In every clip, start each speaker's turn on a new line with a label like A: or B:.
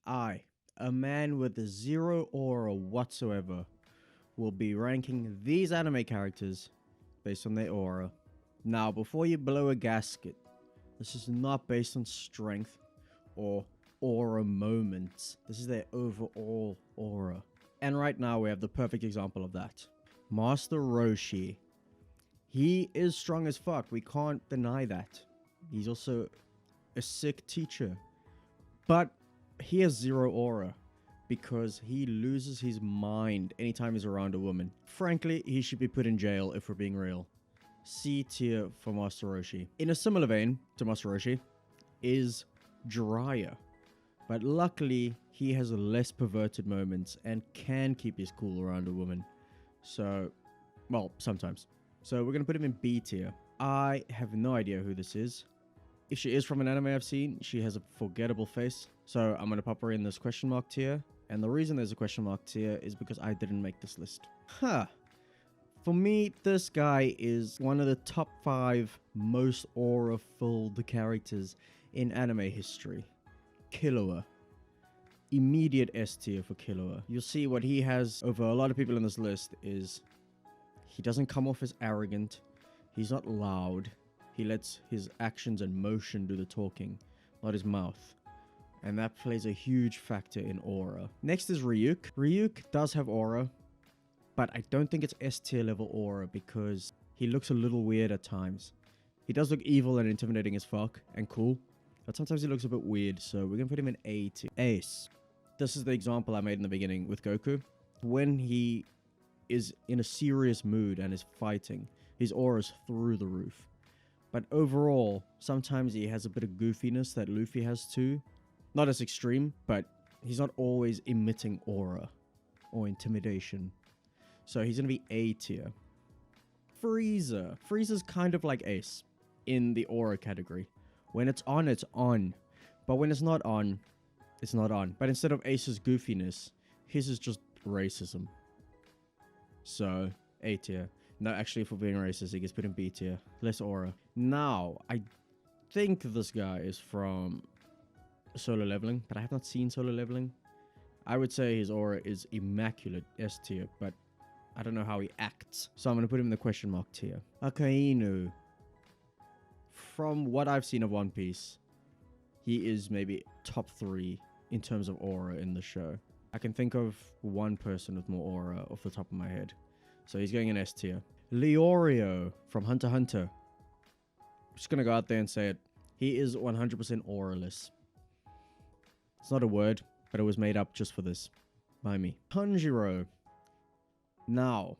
A: I, a man with zero aura whatsoever, will be ranking these anime characters based on their aura. Now, before you blow a gasket, this is not based on strength or aura moments. This is their overall aura. And right now we have the perfect example of that. Master Roshi. He is strong as fuck. We can't deny that. He's also a sick teacher. But he has zero aura because he loses his mind anytime he's around a woman. Frankly, he should be put in jail if we're being real. C tier for Master Roshi. In a similar vein to Master Roshi is Jiraiya. But luckily, he has less perverted moments and can keep his cool around a woman. So, well, sometimes. So we're going to put him in B tier. I have no idea who this is. If she is from an anime I've seen, she has a forgettable face. So I'm going to pop her in this question mark tier. And the reason there's a question mark tier is because I didn't make this list. For me, this guy is one of the top 5 most aura-filled characters in anime history. Killua. Immediate S tier for Killua. You'll see what he has over a lot of people in this list is he doesn't come off as arrogant. He's not loud. He lets his actions and motion do the talking, not his mouth. And that plays a huge factor in aura. Next is Ryuk. Ryuk does have aura, but I don't think it's S tier level aura because he looks a little weird at times. He does look evil and intimidating as fuck and cool, but sometimes he looks a bit weird, so we're gonna put him in A tier. Ace. This is the example I made in the beginning with Goku. When he is in a serious mood and is fighting, his aura's through the roof. But overall, sometimes he has a bit of goofiness that Luffy has too. Not as extreme, but he's not always emitting aura or intimidation. So he's going to be A tier. Frieza. Frieza's kind of like Ace in the aura category. When it's on, it's on. But when it's not on, it's not on. But instead of Ace's goofiness, his is just racism. So, A tier. No, actually, for being racist, he gets put in B tier. Less aura. Now, I think this guy is from Solo Leveling, but I have not seen Solo Leveling. I would say his aura is immaculate, S tier, but I don't know how he acts. So I'm going to put him in the question mark tier. Akainu. From what I've seen of One Piece, he is maybe top 3 in terms of aura in the show. I can think of one person with more aura off the top of my head. So he's going in S tier. Leorio from Hunter x Hunter. I'm just going to go out there and say it. He is 100% auraless. It's not a word, but it was made up just for this by me. Tanjiro. Now,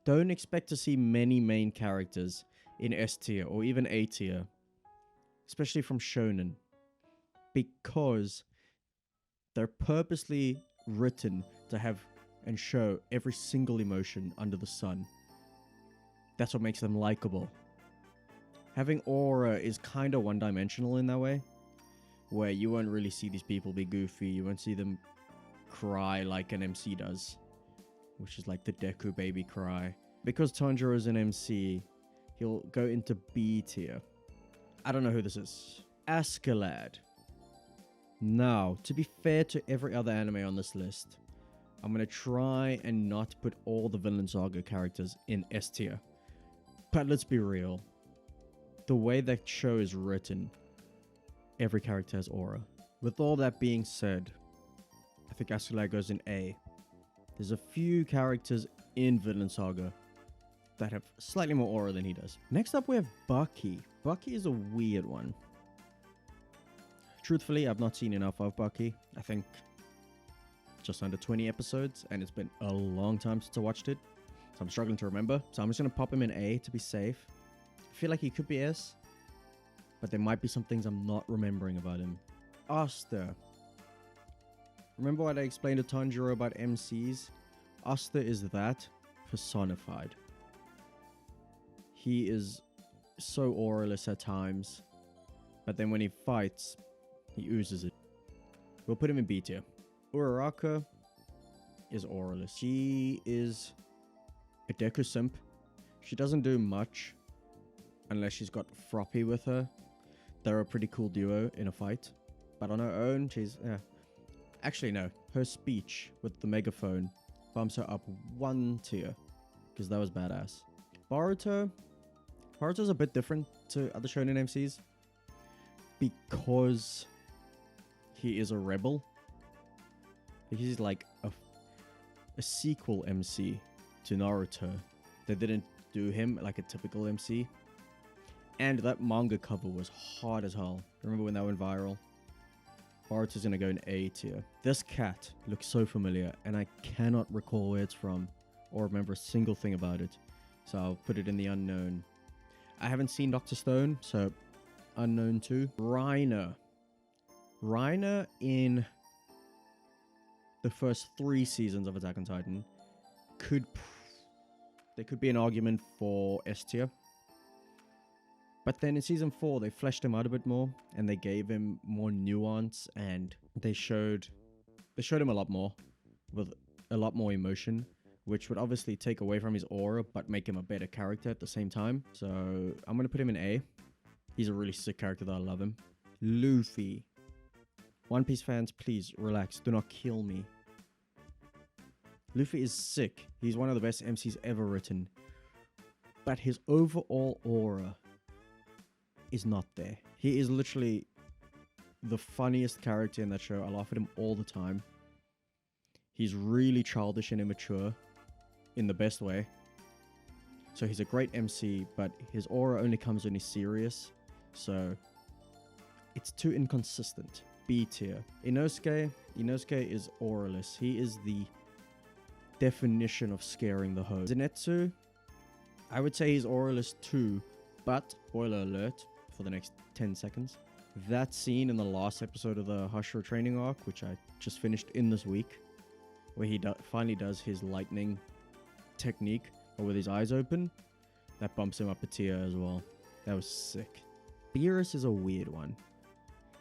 A: don't expect to see many main characters in S tier or even A tier, especially from Shonen, because they're purposely written to have and show every single emotion under the sun. That's what makes them likable. Having aura is kind of one-dimensional in that way, where you won't really see these people be goofy, you won't see them cry like an MC does, which is like the Deku baby cry. Because Tanjiro is an MC, he'll go into B tier. I don't know who this is. Askeladd. Now, to be fair to every other anime on this list, I'm going to try and not put all the Villain Saga characters in S tier. But let's be real. The way that show is written, every character has aura. With all that being said, I think Askeladd goes in A. There's a few characters in Villain Saga that have slightly more aura than he does. Next up we have Bucky. Bucky is a weird one. Truthfully, I've not seen enough of Bucky. I think just under 20 episodes, and it's been a long time since I watched it, so I'm struggling to remember. So I'm just going to pop him in A to be safe. I feel like he could be S, but there might be some things I'm not remembering about him. Asta. Remember what I explained to Tanjiro about MCs? Asta is that personified. He is so auraless at times, but then when he fights, he oozes it. We'll put him in B tier. Uraraka is auraless. She is a Deku simp. She doesn't do much unless she's got Froppy with her. They're a pretty cool duo in a fight. But on her own, she's Actually, no. Her speech with the megaphone bumps her up 1 tier. Because that was badass. Boruto. Boruto's a bit different to other shonen MCs. Because he is a rebel. He's like a sequel MC to Naruto. They didn't do him like a typical MC. And that manga cover was hard as hell. Remember when that went viral? Boruto's gonna go in A tier. This cat looks so familiar, and I cannot recall where it's from or remember a single thing about it. So I'll put it in the unknown. I haven't seen Dr. Stone, so unknown too. Reiner. Reiner in the first 3 seasons of Attack on Titan there could be an argument for S tier. But then in season 4, they fleshed him out a bit more, and they gave him more nuance, and they showed him a lot more, with a lot more emotion, which would obviously take away from his aura, but make him a better character at the same time. So I'm gonna put him in A. He's a really sick character, though. I love him. Luffy. One Piece fans, please relax. Do not kill me. Luffy is sick. He's one of the best MCs ever written. But his overall aura is not there. He is literally the funniest character in that show. I laugh at him all the time. He's really childish and immature in the best way. So he's a great MC, but his aura only comes when he's serious. So it's too inconsistent. B tier. Inosuke is auraless. He is the definition of scaring the hoes. Zenitsu, I would say he's auraless too, but spoiler alert for the next 10 seconds. That scene in the last episode of the Hashira training arc, which I just finished in this week, where he finally does his lightning technique, or with his eyes open, that bumps him up a tier as well. That was sick. Beerus is a weird one.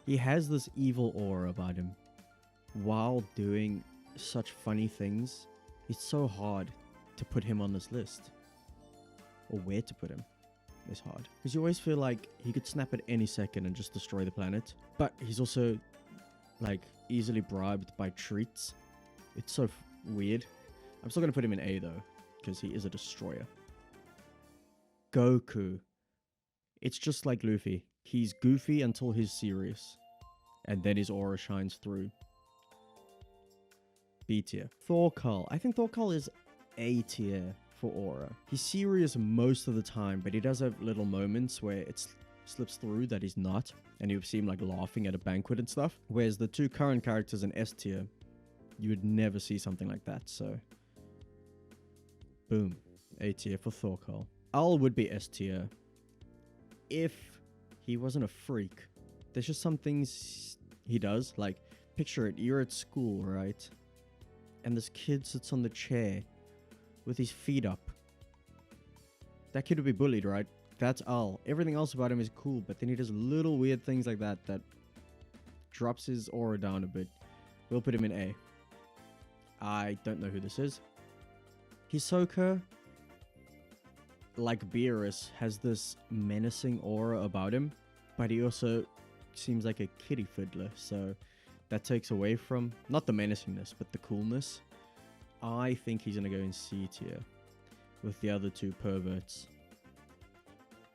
A: He has this evil aura about him while doing such funny things. It's so hard to put him on this list, or where to put him. It's hard because you always feel like he could snap at any second and just destroy the planet, but he's also like easily bribed by treats. It's so weird. I'm still gonna put him in A though, because he is a destroyer. Goku. It's just like Luffy. He's goofy until he's serious, and then his aura shines through. B tier. Thorkel. I think Thorkel is A tier for aura. He's serious most of the time, but he does have little moments where it slips through that he's not, and you see him like laughing at a banquet and stuff. Whereas the 2 current characters in S tier, you would never see something like that. So, boom, A tier for Thorkel. Al would be S tier if he wasn't a freak. There's just some things he does, like picture it, you're at school, right? And this kid sits on the chair with his feet up. That kid would be bullied, right? That's Al. Everything else about him is cool, but then he does little weird things like that that drops his aura down a bit. We'll put him in A. I don't know who this is. Hisoka, like Beerus, has this menacing aura about him, but he also seems like a kiddie fiddler, so that takes away from, not the menacingness, but the coolness. I think he's gonna go in C tier with the other 2 perverts.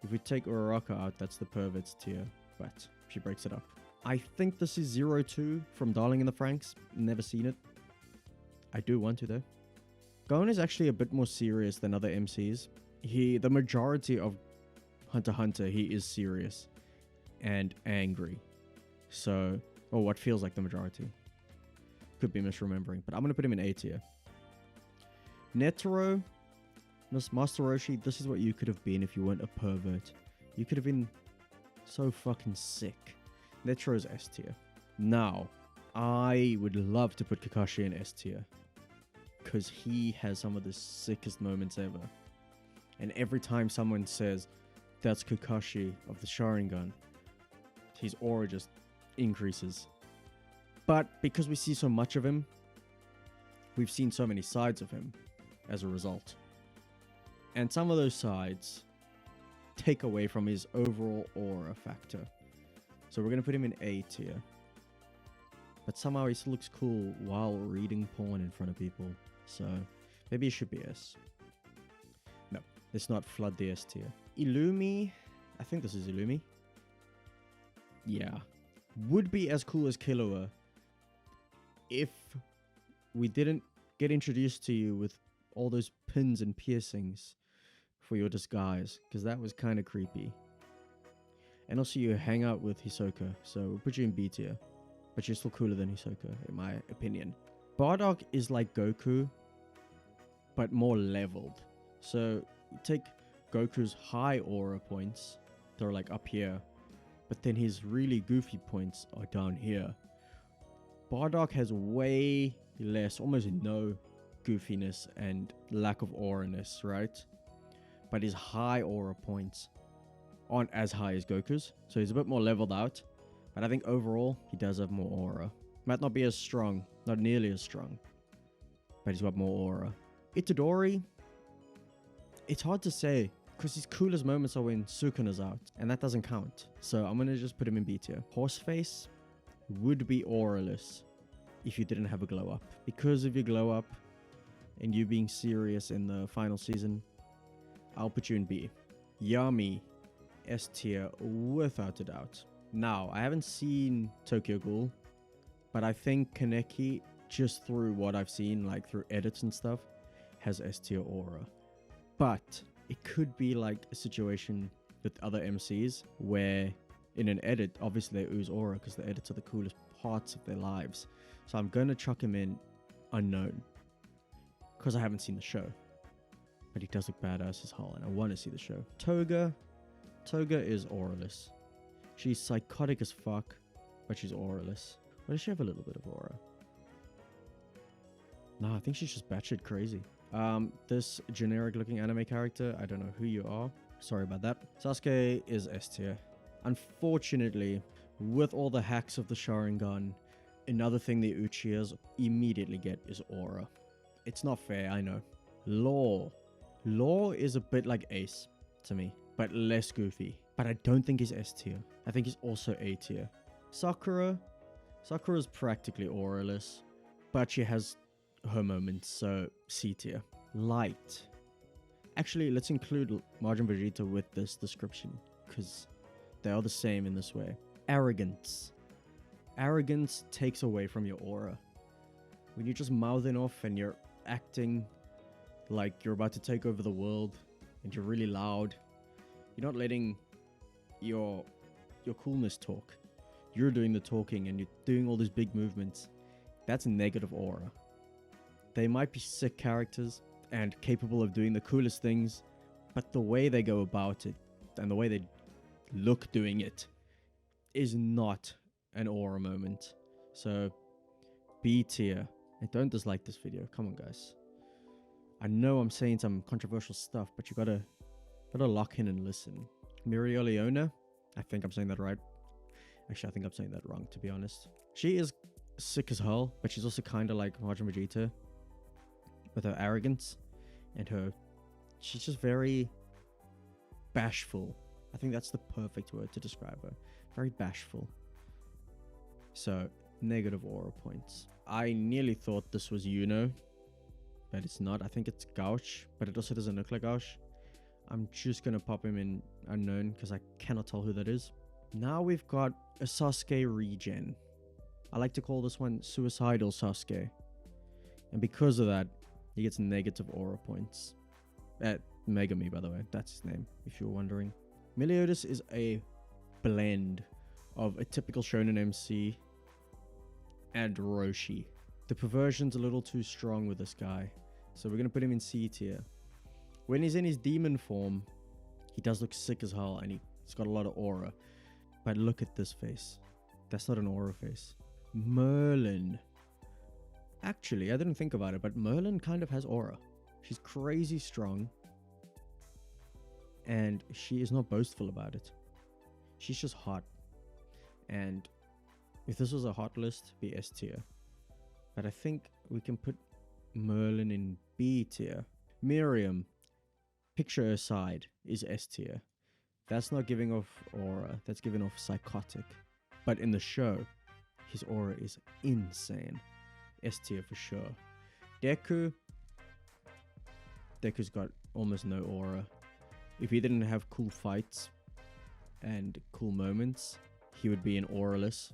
A: If we take Uraraka out, that's the perverts tier, but she breaks it up. I think this is 02 from Darling in the Franxx. Never seen it. I do want to though. Gon is actually a bit more serious than other MCs. The majority of Hunter x Hunter, he is serious and angry. So, or what feels like the majority. Could be misremembering, but I'm going to put him in A tier. Netero, Master Roshi, this is what you could have been if you weren't a pervert. You could have been so fucking sick. Netero's S tier. Now, I would love to put Kakashi in S tier, because he has some of the sickest moments ever. And every time someone says, that's Kakashi of the Sharingan, his aura just increases. But because we see so much of him, we've seen so many sides of him as a result. And some of those sides take away from his overall aura factor. So we're going to put him in A tier. but somehow he still looks cool while reading porn in front of people. So maybe it should be S. No, let's not flood the S tier. Illumi, I think this is Illumi. Yeah, would be as cool as Killua if we didn't get introduced to you with all those pins and piercings for your disguise, because that was kind of creepy. And also you hang out with Hisoka, so we'll put you in B tier. But you're still cooler than Hisoka, in my opinion. Bardock is like Goku, but more leveled. So you take Goku's high aura points, they're like up here, but then his really goofy points are down here. Bardock has way less, almost no goofiness and lack of aura-ness, right? But his high aura points aren't as high as Goku's, so he's a bit more leveled out. But I think overall, he does have more aura. Might not be as strong, not nearly as strong, but he's got more aura. Itadori, it's hard to say, because his coolest moments are when Sukuna's out, and that doesn't count. So I'm going to just put him in B tier. Horseface would be auraless if you didn't have a glow up. Because of your glow up and you being serious in the final season, I'll put you in B. Yami, S tier without a doubt. Now, I haven't seen Tokyo Ghoul, but I think Kaneki, just through what I've seen, like through edits and stuff, has S tier aura. But it could be like a situation with other MCs where in an edit, obviously they ooze aura because the edits are the coolest parts of their lives. So I'm going to chuck him in unknown because I haven't seen the show. But he does look badass as hell and I want to see the show. Toga is auraless. She's psychotic as fuck, but she's auraless. Or does she have a little bit of aura? No, I think she's just batshit crazy. This generic looking anime character, I don't know who you are. Sorry about that. Sasuke is S tier. Unfortunately, with all the hacks of the Sharingan, another thing the Uchihas immediately get is aura. It's not fair, I know. Law is a bit like Ace to me, but less goofy. But I don't think he's S tier. I think he's also A tier. Sakura's practically auraless, but she has her moments, so C tier. Light. Actually, let's include Majin Vegeta with this description, because they are the same in this way. Arrogance. Arrogance takes away from your aura. When you're just mouthing off and you're acting like you're about to take over the world, and you're really loud, you're not letting your coolness talk. You're doing the talking and you're doing all these big movements. That's negative aura. They might be sick characters and capable of doing the coolest things, but the way they go about it and the way they look doing it is not an aura moment. So B tier. And don't dislike this video. Come on, guys. I know I'm saying some controversial stuff, but you gotta lock in and listen. Mereoleona, I think I'm saying that right. Actually, I think I'm saying that wrong, to be honest. She is sick as hell, but she's also kind of like Majin Vegeta with her arrogance and she's just very bashful. I think that's the perfect word to describe her. Very bashful. So, negative aura points. I nearly thought this was Yuno, but it's not. I think it's Gauch, but it also doesn't look like Gauch. I'm just going to pop him in unknown because I cannot tell who that is. Now we've got a Sasuke regen. I like to call this one Suicidal Sasuke. And because of that, he gets negative aura points. Megami, by the way. That's his name, if you're wondering. Meliodas is a blend of a typical Shonen MC and Roshi. The perversion's a little too strong with this guy. So we're going to put him in C tier. When he's in his demon form, he does look sick as hell and he's got a lot of aura. But look at this face. That's not an aura face. Merlin. Actually, I didn't think about it, but Merlin kind of has aura. She's crazy strong. And she is not boastful about it. She's just hot. And if this was a hot list, it'd be S tier. But I think we can put Merlin in B tier. Miriam, picture aside, is S tier. That's not giving off aura, that's giving off psychotic. But in the show, his aura is insane. S tier for sure. Deku's got almost no aura. If he didn't have cool fights and cool moments, he would be an auraless.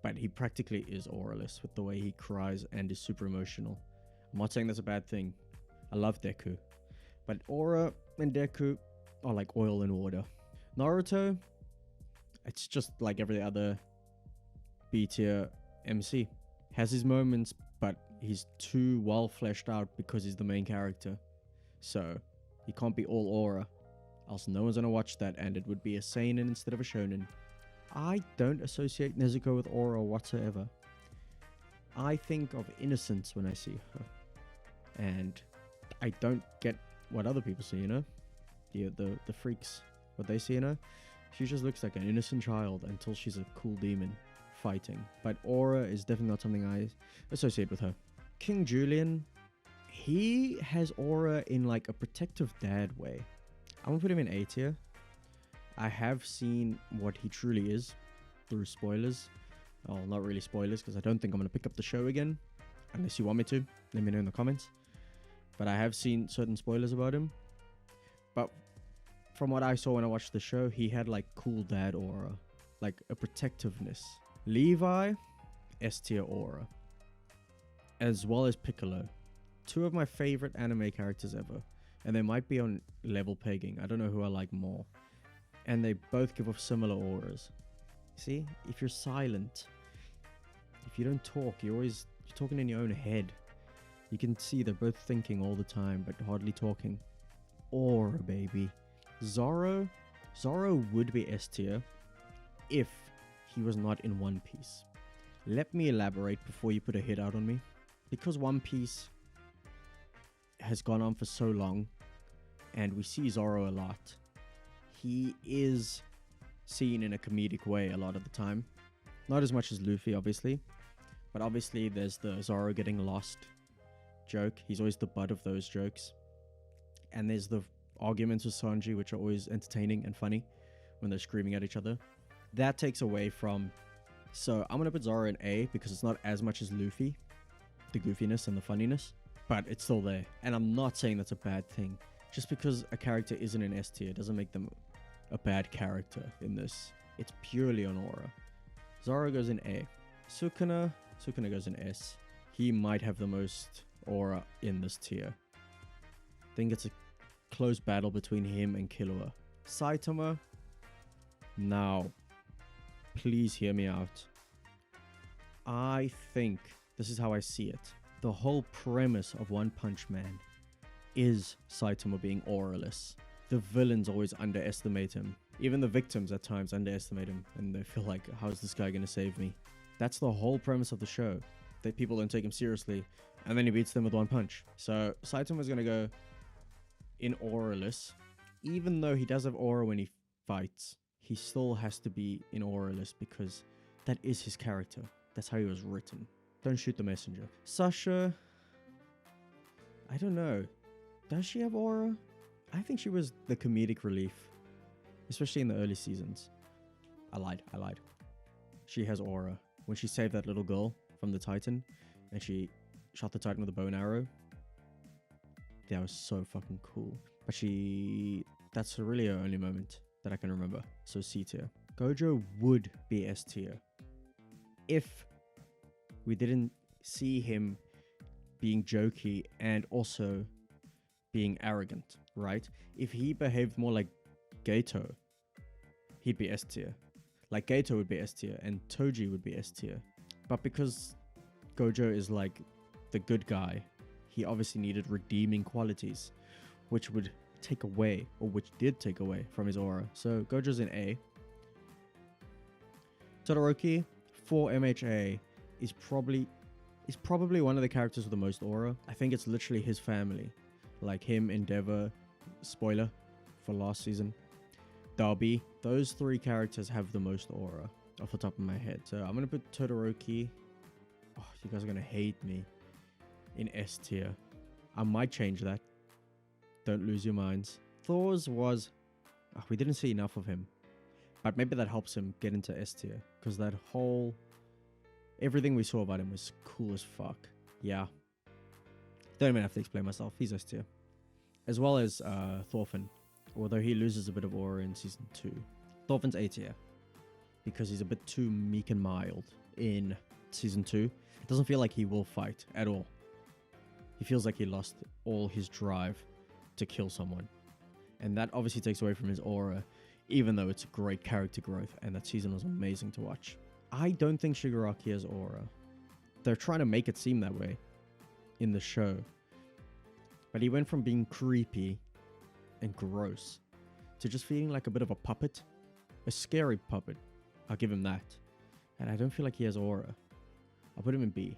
A: But he practically is auraless with the way he cries and is super emotional. I'm not saying that's a bad thing. I love Deku. But aura and Deku are like oil and water. Naruto, it's just like every other B tier MC. Has his moments, but he's too well fleshed out because he's the main character. So he can't be all aura. Else no one's gonna watch that, and it would be a seinen instead of a shonen. I don't associate Nezuko with aura whatsoever. I think of innocence when I see her. And I don't get what other people see, you know? The freaks, what they see in her. She just looks like an innocent child until she's a cool demon fighting. But aura is definitely not something I associate with her. King Julian, he has aura in like a protective dad way. I'm gonna put him in A tier. I have seen what he truly is through spoilers. Oh, not really spoilers, because I don't think I'm going to pick up the show again. Unless you want me to. Let me know in the comments. But I have seen certain spoilers about him. But from what I saw when I watched the show, he had like cool dad aura. Like a protectiveness. Levi, S tier aura. As well as Piccolo. Two of my favorite anime characters ever. And they might be on level pegging. I don't know who I like more. And they both give off similar auras. See, if you're silent, if you don't talk, you're talking in your own head. You can see they're both thinking all the time, but hardly talking. Aura, baby. Zoro would be S tier if he was not in One Piece. Let me elaborate before you put a hit out on me. Because One Piece has gone on for so long, and we see Zoro a lot. He is seen in a comedic way a lot of the time. Not as much as Luffy, obviously. But obviously there's the Zoro getting lost joke. He's always the butt of those jokes. And there's the arguments with Sanji, which are always entertaining and funny when they're screaming at each other. That takes away from... So I'm going to put Zoro in A because it's not as much as Luffy. The goofiness and the funniness. But it's still there. And I'm not saying that's a bad thing. Just because a character isn't in S tier doesn't make them a bad character in this. It's purely on aura. Zoro goes in A. Sukuna goes in S. He might have the most aura in this tier. I think it's a close battle between him and Killua. Saitama, now, please hear me out. I think this is how I see it. The whole premise of One Punch Man is Saitama being auraless. The villains always underestimate him. Even the victims at times underestimate him, and they feel like, how's this guy gonna save me? That's the whole premise of the show. That people don't take him seriously, and then he beats them with one punch. So Saitama's gonna go in auraless. Even though he does have aura when he fights, he still has to be in auraless because that is his character. That's how he was written. Don't shoot the messenger. Sasha, I don't know. Does she have aura? I think she was the comedic relief, especially in the early seasons. I lied. She has aura. When she saved that little girl from the Titan, and she shot the Titan with a bow and arrow, that was so fucking cool. But that's really her only moment that I can remember. So C tier. Gojo would be S tier if we didn't see him being jokey and also being arrogant, right? If he behaved more like Gato, he'd be S tier. Like Gato would be S tier and Toji would be S tier. But because Gojo is like the good guy, he obviously needed redeeming qualities, which would take away, or which did take away from his aura. So Gojo's in A. Todoroki for MHA is probably one of the characters with the most aura. I think it's literally his family. Like him, Endeavor, spoiler for last season, Darby. Those three characters have the most aura off the top of my head. So I'm going to put Todoroki. Oh, you guys are going to hate me. In S tier. I might change that. Don't lose your minds. Thor's was... Oh, we didn't see enough of him. But maybe that helps him get into S tier. Because that whole Everything we saw about him was cool as fuck. Yeah. Don't even have to explain myself. He's S tier. As well as Thorfinn. Although he loses a bit of aura in season 2. Thorfinn's A tier. Because he's a bit too meek and mild in season 2. It doesn't feel like he will fight at all. He feels like he lost all his drive to kill someone. And that obviously takes away from his aura, even though it's a great character growth, and that season was amazing to watch. I don't think Shigaraki has aura. They're trying to make it seem that way in the show. But he went from being creepy and gross to just feeling like a bit of a puppet. A scary puppet. I'll give him that. And I don't feel like he has aura. I'll put him in B.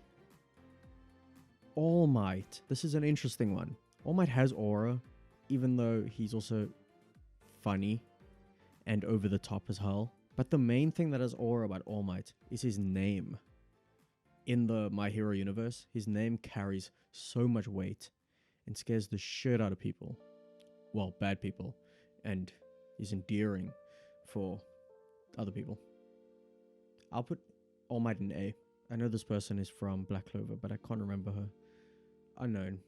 A: All Might. This is an interesting one. All Might has aura, even though he's also funny and over the top as hell. But the main thing that has aura about All Might is his name. In the My Hero universe, his name carries so much weight and scares the shit out of people. Well, bad people. And is endearing for other people. I'll put All Might in A. I know this person is from Black Clover, but I can't remember her. Unknown.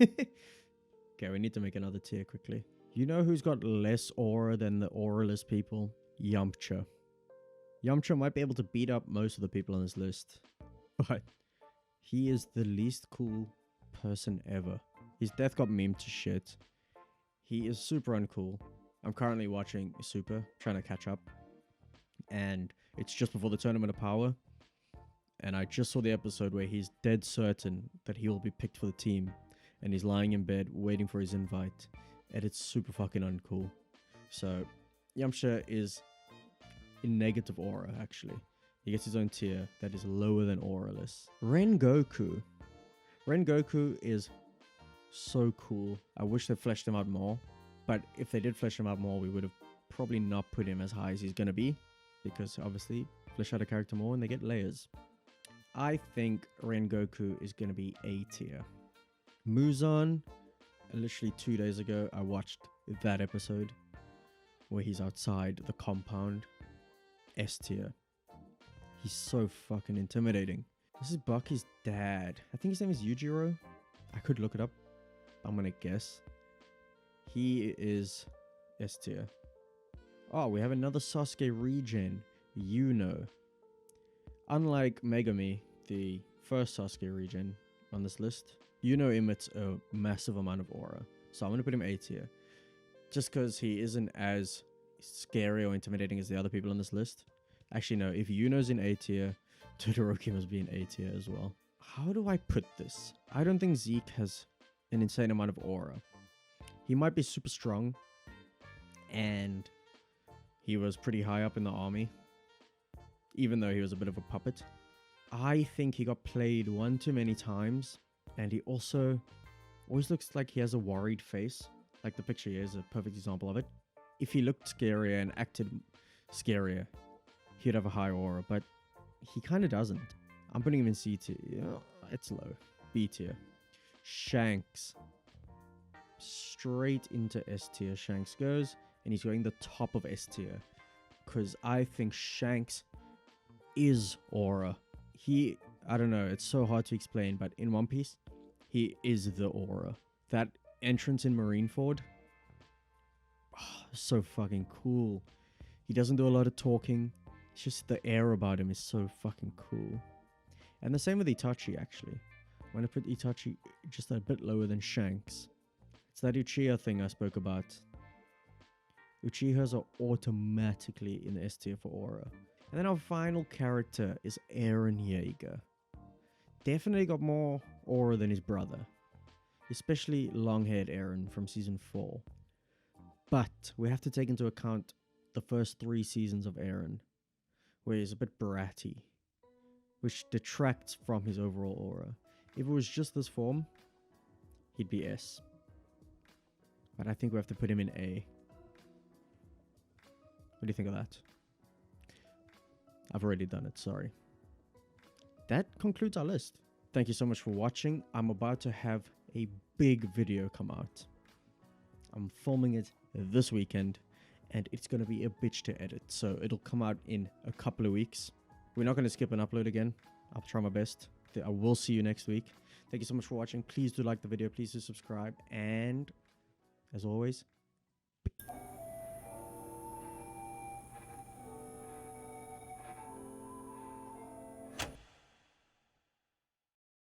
A: Okay, we need to make another tier quickly. You know who's got less aura than the auraless people? Yamcha. Yamcha might be able to beat up most of the people on this list, but he is the least cool person ever. His death got memed to shit. He is super uncool. I'm currently watching Super, trying to catch up, and it's just before the Tournament of Power. And I just saw the episode where he's dead certain that he will be picked for the team. And he's lying in bed waiting for his invite. And it's super fucking uncool. So, Yamcha is in negative aura, actually. He gets his own tier that is lower than auraless. Rengoku. Rengoku is so cool. I wish they fleshed him out more. But if they did flesh him out more, we would have probably not put him as high as he's going to be. Because obviously, flesh out a character more and they get layers. I think Rengoku is going to be A tier. Muzan, literally 2 days ago, I watched that episode where he's outside the compound. S tier. He's so fucking intimidating. This is Baki's dad. I think his name is Yujiro. I could look it up. I'm going to guess. He is S tier. Oh, we have another Sasuke regen. Yuno. Unlike Megami, the first Sasuke regen on this list, Yuno emits a massive amount of aura. So I'm going to put him A tier. Just because he isn't as scary or intimidating as the other people on this list. Actually, no. If Yuno's in A tier, Todoroki must be in A tier as well. How do I put this? I don't think Zeke has an insane amount of aura. He might be super strong. And he was pretty high up in the army. Even though he was a bit of a puppet. I think he got played one too many times. And he also always looks like he has a worried face. Like the picture here is a perfect example of it. If he looked scarier and acted scarier, he'd have a high aura. But he kind of doesn't. I'm putting him in C tier. It's low. B tier. Shanks. Straight into S tier Shanks goes. And he's going the top of S tier. Because I think Shanks is aura. I don't know, it's so hard to explain, but in One Piece, he is the aura. That entrance in Marineford, so fucking cool. He doesn't do a lot of talking. It's just the air about him is so fucking cool. And the same with Itachi, actually. I'm going to put Itachi just a bit lower than Shanks. It's that Uchiha thing I spoke about. Uchihas are automatically in S tier for aura. And then our final character is Eren Yeager. Definitely got more aura than his brother. Especially long-haired Eren from season 4. But we have to take into account the first 3 seasons of Eren, where he's a bit bratty, which detracts from his overall aura. If it was just this form, he'd be S. But I think we have to put him in A. What do you think of that? I've already done it, sorry. That concludes our list. Thank you so much for watching. I'm about to have a big video come out. I'm filming it this weekend, and it's going to be a bitch to edit. So it'll come out in a couple of weeks. We're not going to skip an upload again. I'll try my best. I will see you next week. Thank you so much for watching. Please do like the video. Please do subscribe. And as always,